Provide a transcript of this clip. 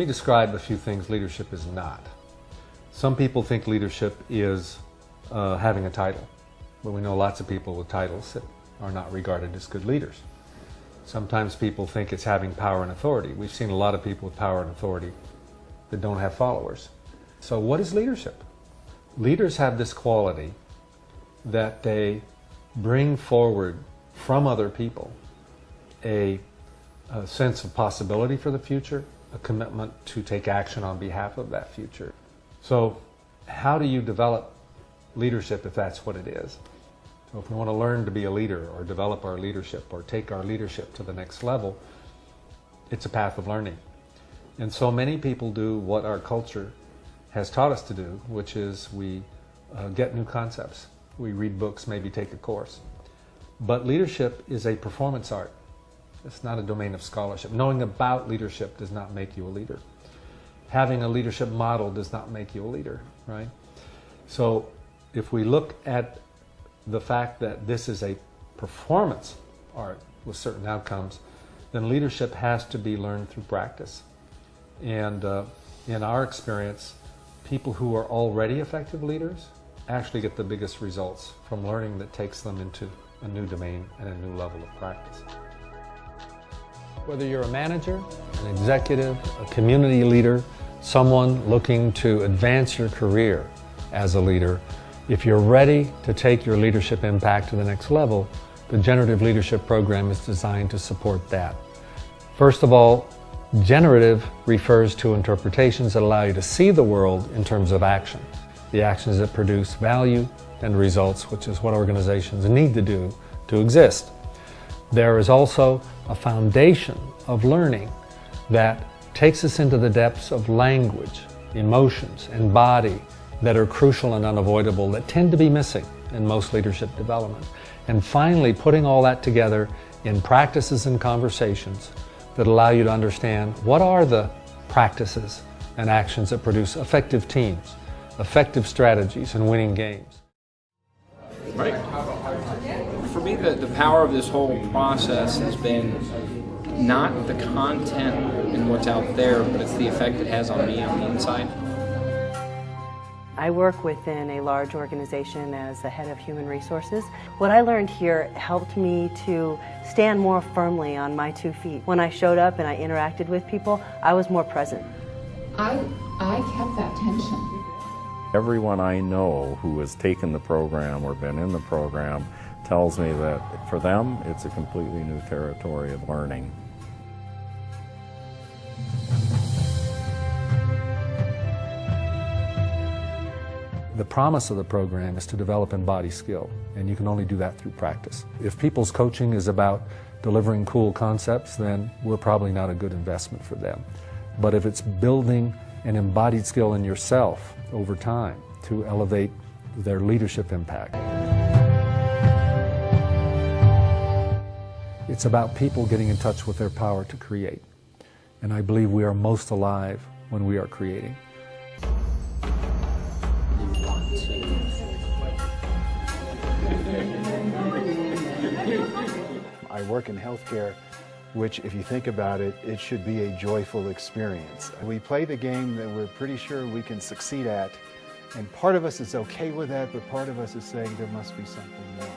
me describe a few things leadership is not. Some people think leadership is having a title, but we know lots of people with titles that are not regarded as good leaders. Sometimes people think it's having power and authority. We've seen a lot of people with power and authority that don't have followers. So what is leadership? Leaders have this quality that they bring forward from other people a sense of possibility for the future, a commitment to take action on behalf of that future. So how do you develop leadership if that's what it is? So if we want to learn to be a leader or develop our leadership or take our leadership to the next level, it's a path of learning. And so many people do what our culture has taught us to do, which is we get new concepts. We read books, maybe take a course. But leadership is a performance art. It's not a domain of scholarship. Knowing about leadership does not make you a leader. Having a leadership model does not make you a leader, right? So if we look at the fact that this is a performance art with certain outcomes, then leadership has to be learned through practice. And in our experience, people who are already effective leaders actually get the biggest results from learning that takes them into a new domain and a new level of practice. Whether you're a manager, an executive, a community leader, someone looking to advance your career as a leader, if you're ready to take your leadership impact to the next level, the Generative Leadership Program is designed to support that. First of all, generative refers to interpretations that allow you to see the world in terms of action. The actions that produce value and results, which is what organizations need to do to exist. There is also a foundation of learning that takes us into the depths of language, emotions, and body that are crucial and unavoidable, that tend to be missing in most leadership development. And finally, putting all that together in practices and conversations that allow you to understand what are the practices and actions that produce effective teams, effective strategies, and winning games. Right. For me, the power of this whole process has been not the content and what's out there, but it's the effect it has on me on the inside. I work within a large organization as the head of human resources. What I learned here helped me to stand more firmly on my 2 feet. When I showed up and I interacted with people, I was more present. I kept that tension. Everyone I know who has taken the program or been in the program tells me that for them it's a completely new territory of learning. The promise of the program is to develop embodied skill, and you can only do that through practice. If people's coaching is about delivering cool concepts, then we're probably not a good investment for them. But if it's building an embodied skill in yourself over time to elevate their leadership impact, it's about people getting in touch with their power to create. And I believe we are most alive when we are creating. I work in healthcare, which, if you think about it, it should be a joyful experience. We play the game that we're pretty sure we can succeed at, and part of us is okay with that, but part of us is saying there must be something more.